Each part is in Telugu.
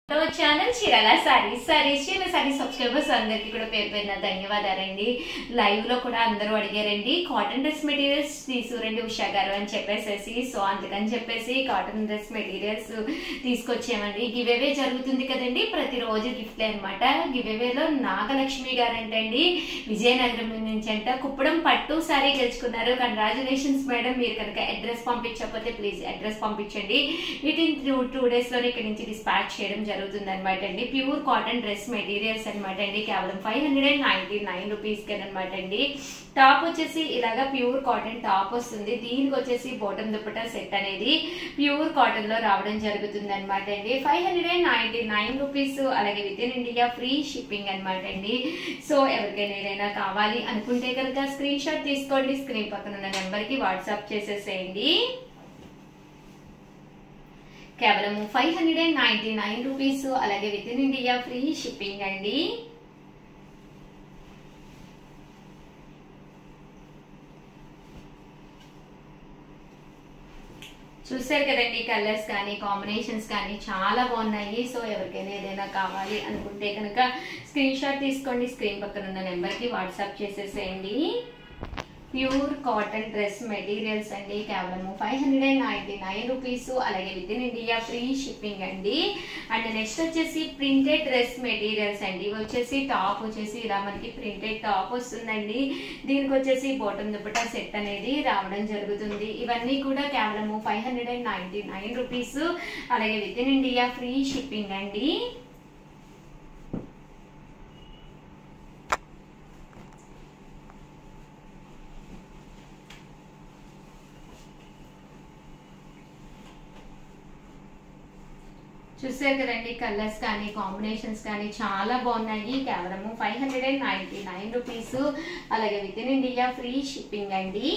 ఛానల్ చీరాల సారీస్ చీరాల సారీస్ సబ్స్క్రైబర్స్ అందరికీ కూడా పేరు పేరున ధన్యవాదాలండి. లైవ్ లో కూడా అందరూ అడిగారండి కాటన్ డ్రెస్ మెటీరియల్స్ తీసుకురండి ఉషా గారు అని చెప్పేసి. సో అందుకని చెప్పేసి కాటన్ డ్రెస్ మెటీరియల్స్ తీసుకొచ్చామండి. గివ్ అవే జరుగుతుంది కదండి, ప్రతిరోజు గిఫ్ట్లే అనమాట. గివ్ అవేలో నాగలక్ష్మి గారంటండి విజయనగరం నుంచి అంట కుప్పడం పట్టు సారీ గెలుచుకున్నారు. Congratulations madam. మీరు కనుక అడ్రస్ పంపించకపోతే ప్లీజ్ అడ్రస్ పంపించండి. వీటిని 2 days లోనే ఇక్కడ నుంచి డిస్పాచ్ చేయడం జరుగుతుంది అనమాట అండి. ప్యూర్ కాటన్ డ్రెస్ మెటీరియల్స్ అనమాట అండి. కేవలం 599 రూపీస్ అనమాట అండి. టాప్ వచ్చేసి ఇలాగా ప్యూర్ కాటన్ టాప్ వస్తుంది. దీనికి వచ్చేసి బాటమ్ దుపట్టా సెట్ అనేది ప్యూర్ కాటన్ లో రావడం జరుగుతుంది అనమాట అండి. 599 రూపీస్. అలాగే with in India free shipping అనమాట అండి. సో ఎవరికైనా ఏదైనా కావాలి అనుకుంటే కనుక స్క్రీన్ షాట్ తీసుకోండి. స్క్రీన్ పక్కన ఉన్న నెంబర్ కి వాట్సాప్ చేసేసేయండి. కేవలం 599 రూపీస్. అలాగే with in India free shipping అండి. చూసారు కదండి, కలర్స్ కానీ కాంబినేషన్స్ కానీ చాలా బాగున్నాయి. సో ఎవరికైనా ఏదైనా కావాలి అనుకుంటే కనుక స్క్రీన్ షాట్ తీసుకోండి. స్క్రీన్ పక్కన ఉన్న నెంబర్ కి వాట్సాప్ చేసేసేయండి. ప్యూర్ కాటన్ డ్రెస్ మెటీరియల్స్ అండి. కేవలం 599 రూపీస్. అలాగే with in India free shipping అండి. అండ్ నెక్స్ట్ వచ్చేసి ప్రింటెడ్ డ్రెస్ మెటీరియల్స్ అండి. ఇవి వచ్చేసి టాప్ వచ్చేసి ఇలా మనకి ప్రింటెడ్ టాప్ వస్తుందండి. దీనికి వచ్చేసి బాటమ్ దుపట్టా సెట్ అనేది రావడం జరుగుతుంది. ఇవన్నీ కూడా కేవలం 599 రూపీస్. అలాగే with in India free shipping అండి. చూసారు కదండి, కలర్స్ కానీ కాంబినేషన్స్ కానీ చాలా బాగున్నాయి. కేవలం 599 రూపీస్. అలాగే with in India free shipping అండి.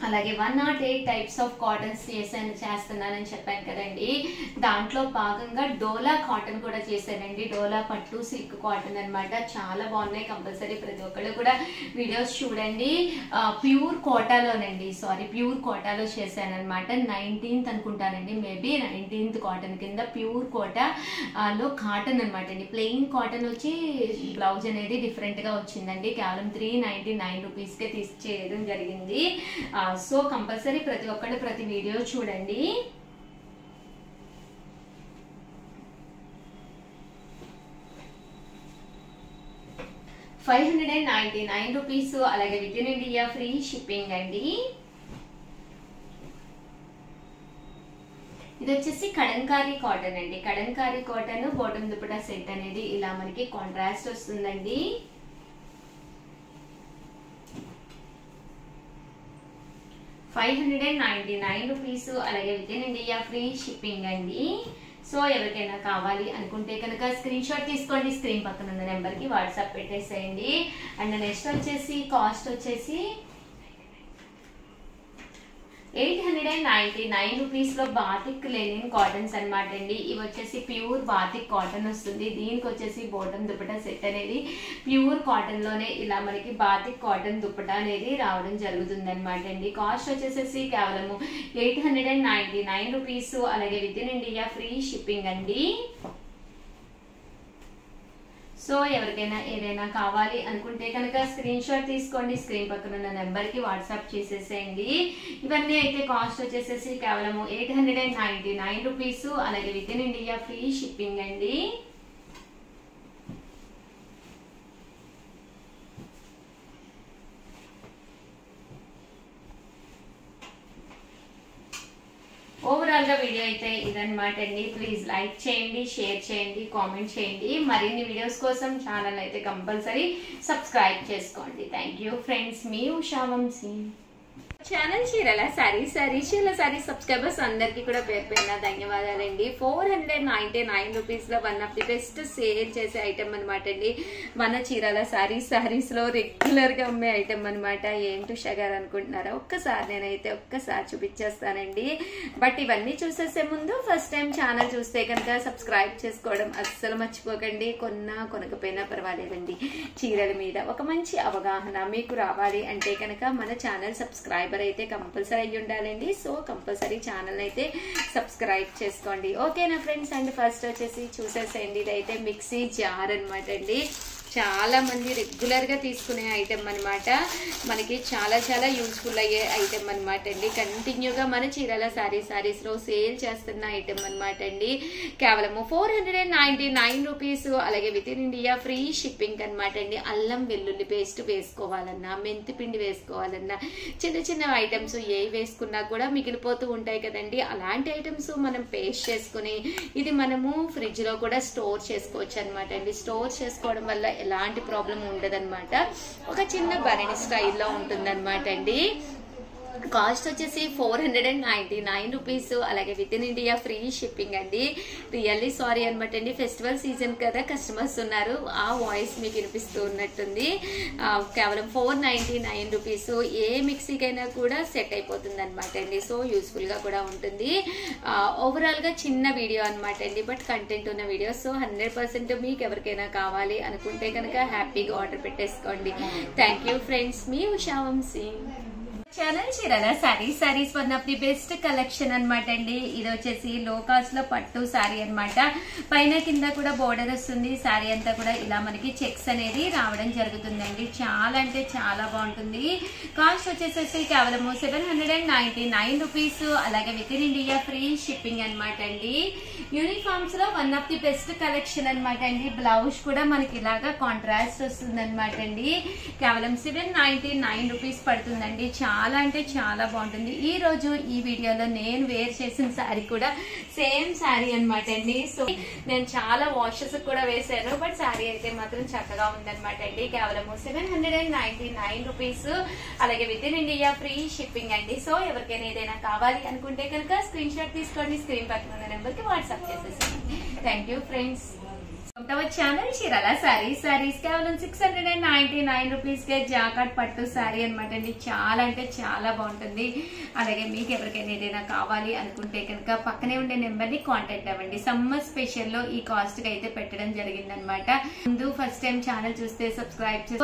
అలాగే 108 టైప్స్ ఆఫ్ కాటన్స్ చేస్తున్నానని చెప్పాను కదండి. దాంట్లో భాగంగా డోలా కాటన్ కూడా చేశానండి. డోలా పట్టు సిల్క్ కాటన్ అనమాట. చాలా బాగున్నాయి. కంపల్సరీ ప్రతి ఒక్కళ్ళు కూడా వీడియోస్ చూడండి. ప్యూర్ కోటాలోనండి, ప్యూర్ కోటాలో చేశాను అనమాట. 19th అనుకుంటానండి, మేబీ 19th కాటన్ కింద ప్యూర్ కోటాలో కాటన్ అనమాట అండి. ప్లెయిన్ కాటన్ వచ్చి బ్లౌజ్ అనేది డిఫరెంట్ గా వచ్చిందండి. కేవలం 399 రూపీస్కే చేయడం జరిగింది. సో కంపల్సరీ ప్రతి ఒక్కళ్ళు ప్రతి వీడియో చూడండి. $599 రూపీస్. అలాగే with in India free shipping అండి. ఇది వచ్చేసి కడంకారీ కాటన్ అండి. కడంకారీ కాటన్ బాటమ్ దుపట్టా సెట్ అనేది ఇలా మనకి కాంట్రాస్ట్ వస్తుందండి. $599 రూపీస్. అలాగే with in India free shipping అండి. సో ఎవరికైనా కావాలి అనుకుంటే కనుక స్క్రీన్ షాట్ తీసుకోండి. స్క్రీన్ పక్కన ఉన్న నెంబర్ కి వాట్సాప్ పెట్టేసేయండి. అండ్ నెక్స్ట్ వచ్చేసి కాస్ట్ వచ్చేసి 899 రూపీస్ లో బాతిక్ లెనిన్ కాటన్స్ అనమాట అండి. ఇవి వచ్చేసి ప్యూర్ బాతిక్ కాటన్ వస్తుంది. దీనికి వచ్చేసి బాటమ్ దుపట్టా సెట్ అనేది ప్యూర్ కాటన్ లోనే ఇలా మనకి బాతిక్ కాటన్ దుపట్టా అనేది రావడం జరుగుతుంది అనమాట అండి. కాస్ట్ వచ్చేసి కేవలం 899 రూపీస్. అలాగే with in India free shipping అండి. సో ఎవరికైనా ఏదైనా కావాలి అనుకుంటే కనుక స్క్రీన్ షాట్ తీసుకోండి. స్క్రీన్ పక్కన ఉన్న నెంబర్ కి వాట్సాప్ చేసేసేయండి. ఇవన్నీ అయితే కాస్ట్ వచ్చేసి కేవలం 899 రూపీస్. అలాగే with in India free shipping అండి. ఓవరాల్ గా వీడియో అయితే ఇదన్నమాట అండి. ప్లీజ్ లైక్ చేయండి, షేర్ చేయండి, కామెంట్ చేయండి. మరిన్ని వీడియోస్ కోసం ఛానల్ అయితే కంపల్సరీ సబ్స్క్రైబ్ చేసుకోండి. Thank you friends. మీ ఉషా వంశీ. ఛానల్ చీరాల సారీస్ సబ్స్క్రైబర్స్ అందరికీ కూడా పేరు పేరున ధన్యవాదాలండి. 499 రూపీస్ లో one of the best sale చేసే ఐటమ్ అనమాట అండి. మన చీరాల సారీస్ లో రెగ్యులర్ గా అమ్మే ఐటమ్ అనమాట. ఏంటి ఉషా గారు అనుకుంటున్నారా? ఒక్కసారి చూపించేస్తానండి. బట్ ఇవన్నీ చూసేసే ముందు ఫస్ట్ టైం ఛానల్ చూస్తే కనుక సబ్స్క్రైబ్ చేసుకోవడం అస్సలు మర్చిపోకండి. కొనకపోయినా పర్వాలేదండి. చీరల మీద ఒక మంచి అవగాహన మీకు రావాలి అంటే కనుక మన ఛానల్ సబ్స్క్రైబ్ సబ్స్క్రైబర్ అయితే కంపల్సరీ అయ్యి ఉండాలండి. సో కంపల్సరీ ఛానల్ అయితే సబ్స్క్రైబ్ చేసుకోండి. ఓకేనా ఫ్రెండ్స్? అండ్ ఫస్ట్ వచ్చేసి చూసేసేయండి, ఇదైతే మిక్సీ జార్ అనమాట అండి. చాలా మంది రెగ్యులర్ గా తీసుకునే ఐటెం అనమాట. మనకి చాలా చాలా యూస్ఫుల్ అయ్యే ఐటెం అనమాట అండి. కంటిన్యూగా మన చీరాల సారీస్ లో సేల్ చేస్తున్న ఐటెం అనమాట అండి. కేవలము 499 రూపీస్. అలాగే with in India free shipping అనమాట అండి. అల్లం వెల్లుల్లి పేస్ట్ వేసుకోవాలన్నా, మెంతి పిండి వేసుకోవాలన్నా, చిన్న చిన్న ఐటమ్స్ ఏ వేసుకున్నా కూడా మిగిలిపోతూ ఉంటాయి కదండి. అలాంటి ఐటమ్స్ మనం పేస్ట్ చేసుకుని ఇది మనము ఫ్రిడ్జ్ లో కూడా స్టోర్ చేసుకోవచ్చు అనమాట అండి. స్టోర్ చేసుకోవడం వల్ల ఎలాంటి ప్రాబ్లం ఉండదన్నమాట. ఒక చిన్న బరణి స్టైల్లో ఉంటుందన్నమాట అండి. కాస్ట్ వచ్చేసి 499 రూపీస్. అలాగే with in India free shipping అండి. రియల్లీ సారీ అనమాట అండి, ఫెస్టివల్ సీజన్ కదా, కస్టమర్స్ ఉన్నారు, ఆ వాయిస్ మీకు వినిపిస్తూ ఉన్నట్టుంది. కేవలం 499 రూపీస్. ఏ మిక్సీకైనా కూడా సెట్ అయిపోతుంది అనమాట అండి. సో యూస్ఫుల్ గా కూడా ఉంటుంది. ఓవరాల్ గా చిన్న వీడియో అనమాట అండి, బట్ కంటెంట్ ఉన్న వీడియో. సో 100% మీకు ఎవరికైనా కావాలి అనుకుంటే కనుక హ్యాపీగా ఆర్డర్ పెట్టేసుకోండి. థ్యాంక్ యూ ఫ్రెండ్స్, మీ Usha Vamshi. Channel Chirala sarees one of the best collection అనమాట అండి. ఇది వచ్చేసి లో కాస్ట్ లో పట్టు సారీ అనమాట. పైన కింద కూడా బోర్డర్ వస్తుంది. సారీ అంతా కూడా ఇలా మనకి చెక్స్ అనేది రావడం జరుగుతుందండి. చాలా అంటే చాలా బాగుంటుంది. కాస్ట్ వచ్చేసేసి కేవలం 799 రూపీస్. అలాగే with in India free shipping అనమాట అండి. యూనిఫామ్స్ లో one of the best collection అనమాట అండి. బ్లౌజ్ కూడా మనకి ఇలాగా కాంట్రాస్ట్ వస్తుంది అనమాట అండి. కేవలం 799 రూపీస్ పడుతుందండి. చాలా అంటే చాలా బాగుంటుంది. ఈ రోజు ఈ వీడియోలో నేను వేర్ చేసిన శారీ కూడా సేమ్ శారీ అనమాట అండి. సో నేను చాలా వాషెస్ కూడా వేసాను, బట్ శారీ అయితే మాత్రం చక్కగా ఉందన్నమాట అండి. కేవలం 799 రూపీస్. అలాగే with in India free shipping అండి. సో ఎవరికైనా ఏదైనా కావాలి అనుకుంటే కనుక స్క్రీన్ షాట్ తీసుకోండి, స్క్రీన్ పక్కన ఉన్న నెంబర్ కి వాట్సాప్ చేసేసండి. Thank you friends. Channel Chirala sarees కేవలం 699 రూపీస్ కే జాకాట్ పట్టు సారీ అనమాట అండి. చాలా అంటే చాలా బాగుంటుంది. అలాగే మీకు ఎవరికైనా ఏదైనా కావాలి అనుకుంటే కనుక పక్కనే ఉండే నెంబర్ ని కాంటాక్ట్ అవ్వండి. సమ్మర్ స్పెషల్ లో ఈ కాస్ట్ కి అయితే పెట్టడం జరిగింది అనమాట. ముందు ఫస్ట్ టైం ఛానల్ చూస్తే సబ్స్క్రైబ్ చేసి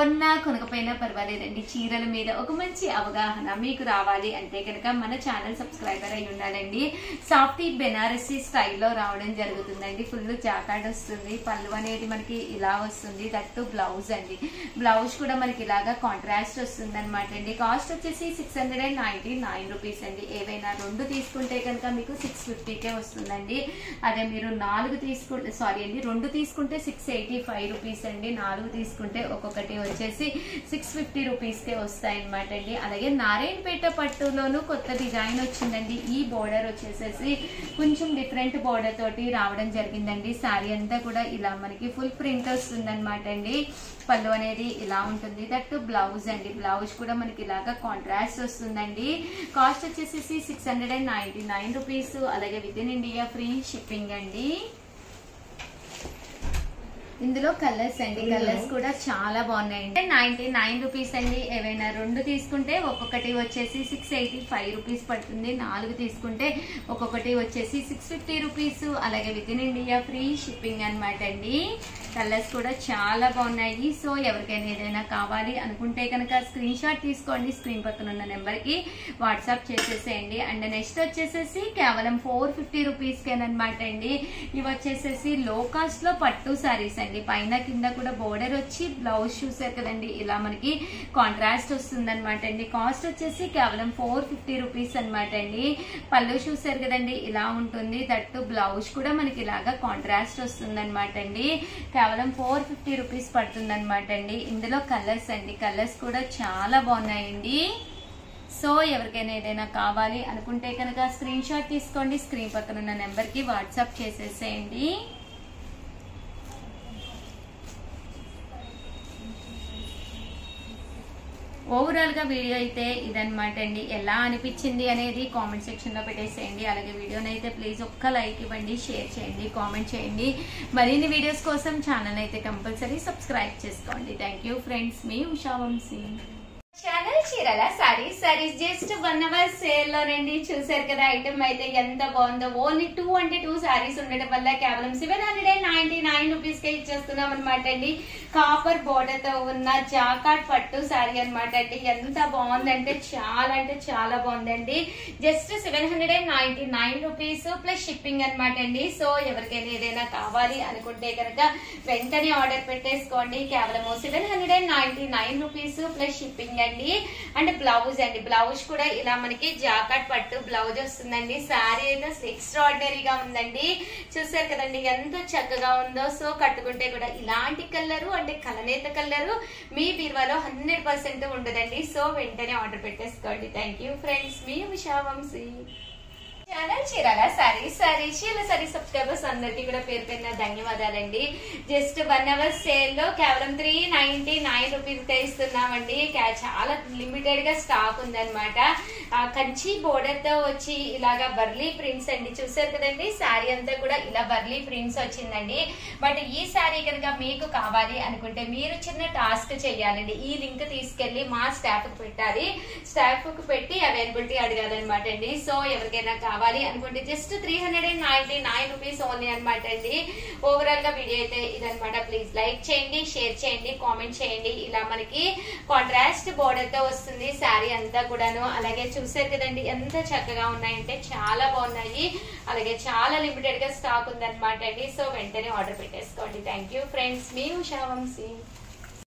కొనకపోయినా పర్వాలేదండి. చీరల మీద ఒక మంచి అవగాహన మీకు రావాలి అంటే కనుక మన ఛానల్ సబ్స్క్రైబర్ అయి ఉండాలండి. సాఫ్టీ బెనారసీ స్టైల్లో రావడం జరుగుతుందండి. ఫుల్ జాకాట్ వస్తుంది. పళ్ళు అనేది మనకి ఇలా వస్తుంది. దట్టు బ్లౌజ్ అండి. బ్లౌజ్ కూడా మనకి ఇలాగా కాంట్రాస్ట్ వస్తుంది అనమాట అండి. కాస్ట్ వచ్చేసి 699 రూపీస్ అండి. ఏవైనా 2 తీసుకుంటే కనుక మీకు 650కే వస్తుందండి. అదే మీరు 2 తీసుకుంటే 685 రూపీస్ అండి. 4 తీసుకుంటే ఒక్కొక్కటి వచ్చేసి 650 రూపీస్కే వస్తాయి అనమాట అండి. అలాగే నారాయణపేట పట్టులోను కొత్త డిజైన్ వచ్చిందండి. ఈ బోర్డర్ వచ్చేసేసి కొంచెం డిఫరెంట్ బోర్డర్ తోటి రావడం జరిగిందండి. శారీ అంతా కూడా ఇలా మనకి ఫుల్ ప్రింట్ వస్తుంది అనమాట అండి. పళ్ళు అనేది ఇలా ఉంటుంది. దట్ బ్లౌజ్ అండి. బ్లౌజ్ కూడా మనకి ఇలాగా కాంట్రాస్ట్ వస్తుందండి. కాస్ట్ వచ్చేసి 699 రూపీస్. అలాగే with in India free shipping అండి. ఇందులో కలర్స్ అండి. కలర్స్ కూడా చాలా బాగున్నాయండి. 99 రూపీస్ అండి. ఏవైనా 2 తీసుకుంటే ఒక్కొక్కటి వచ్చేసి 685 రూపీస్ పడుతుంది. 4 తీసుకుంటే ఒక్కొక్కటి వచ్చేసి 650 రూపీస్. అలాగే with in India free shipping అనమాట అండి. కలర్స్ కూడా చాలా బాగున్నాయి. సో ఎవరికైనా ఏదైనా కావాలి అనుకుంటే కనుక స్క్రీన్ షాట్ తీసుకోండి, స్క్రీన్ పక్కన ఉన్న నెంబర్ కి వాట్సాప్ చేసేసేయండి. అండ్ నెక్స్ట్ వచ్చేసేసి కేవలం 450 రూపీస్ కేనమాట అండి. ఇవి వచ్చేసేసి లో కాస్ట్ లో పట్టు సారీస్ అండి. పైన కింద కూడా బోర్డర్ వచ్చి బ్లౌజ్ చూసారు కదండి, ఇలా మనకి కాంట్రాస్ట్ వస్తుంది అనమాట అండి. కాస్ట్ వచ్చేసి కేవలం 450 రూపీస్ అనమాట అండి. పళ్ళు చూసారు కదండి, ఇలా ఉంటుంది. దట్టు బ్లౌజ్ కూడా మనకి ఇలాగా కాంట్రాస్ట్ వస్తుంది అనమాట అండి. కేవలం 450 రూపీస్ పడుతుంది అనమాట అండి. ఇందులో కలర్స్ అండి. కలర్స్ కూడా చాలా బాగున్నాయండి. సో ఎవరికైనా ఏదైనా కావాలి అనుకుంటే కనుక స్క్రీన్ షాట్ తీసుకోండి, స్క్రీన్ పక్కన ఉన్న నెంబర్ కి వాట్సాప్ చేసేసేయండి. ఓవరాల్ గా వీడియో అయితే ఇదనమాట అండి. ఎలా అనిపించింది అనేది కామెంట్ సెక్షన్ లో పెట్టేసేయండి. అలాగే వీడియోని అయితే ప్లీజ్ ఒక్క లైక్ ఇవ్వండి, షేర్ చేయండి, కామెంట్ చేయండి. మరిన్ని వీడియోస్ కోసం ఛానల్ అయితే కంపల్సరీ సబ్స్క్రైబ్ చేసుకోండి. థ్యాంక్ యూ ఫ్రెండ్స్, మీ Usha Vamshi. Channel Chirala sarees just 1 hour sale లోనండి. చూసారు కదా ఐటమ్ అయితే ఎంత బాగుందో. ఓన్లీ 2 అంటే 2 సారీస్ ఉండడం వల్ల కేవలం 799 రూపీస్ కే ఇచ్చేస్తున్నాం అనమాట అండి. కాపర్ బోర్డర్ తో ఉన్న జాకాట్ పట్టు సారీ అనమాట అండి. ఎంత బాగుందంటే చాలా బాగుందండి. జస్ట్ 799 రూపీస్ ప్లస్ షిప్పింగ్ అనమాట అండి. సో ఎవరికైనా ఏదైనా కావాలి అనుకుంటే కనుక వెంటనే ఆర్డర్ పెట్టేసుకోండి. కేవలం 799 రూపీస్ ప్లస్ షిప్పింగ్ అండి. అండ్ బ్లౌజ్ అండి, బ్లౌజ్ కూడా ఇలా మనకి జాకాట్ పట్టు బ్లౌజ్ వస్తుందండి. శారీ అయితే ఎక్స్ట్రాడినరీగా ఉందండి. చూసారు కదండి ఎంత చక్కగా ఉందో. సో కట్టుకుంటే కూడా ఇలాంటి కలరు అంటే కలనేత కలరు మీ బీరువాలో 100% ఉండదండి. సో వెంటనే ఆర్డర్ పెట్టేసుకోండి. థ్యాంక్ యూ ఫ్రెండ్స్, మీ ఉషా వంశీ. ఛానల్ చీరాల సారీస్ సబ్స్క్రైబర్స్ అందరికి కూడా పేరు పేరున ధన్యవాదాలండి. జస్ట్ 1 అవర్ సేల్ లో కేవలం 399 రూపీస్ కే ఇస్తున్నామండి. చాలా లిమిటెడ్ గా స్టాక్ ఉందన్నమాట. కంచి బోర్డర్ తో వచ్చి ఇలాగా బర్లీ ప్రింట్స్ అండి. చూసారు కదండి శారీ అంతా కూడా ఇలా బర్లీ ప్రింట్స్ వచ్చిందండి. బట్ ఈ శారీ కనుక మీకు కావాలి అనుకుంటే మీరు చిన్న టాస్క్ చేయాలండి. ఈ లింక్ తీసుకెళ్లి మా స్టాఫ్ కు పెట్టాలి. స్టాఫ్ కు పెట్టి అవైలబిలిటీ అడగాలన్నమాట అండి. సో ఎవరికైనా కావాలి అనుకుంటే జస్ట్ 399 రూపీస్ ఓన్లీ అనమాట అండి. ఓవరాల్ గా వీడియో అయితే ఇదనమాట. ప్లీజ్ లైక్ చేయండి, షేర్ చేయండి, కామెంట్ చేయండి. ఇలా మనకి కాంట్రాస్ట్ బోర్డర్ తో వస్తుంది శారీ అంతా కూడాను. అలాగే చూసారు కదండి ఎంత చక్కగా ఉన్నాయంటే చాలా బాగున్నాయి. అలాగే చాలా లిమిటెడ్ గా స్టాక్ ఉందన్నమాట అండి. సో వెంటనే ఆర్డర్ పెట్టేసుకోండి. థ్యాంక్ యూ ఫ్రెండ్స్, మీ ఉషా వంశీ.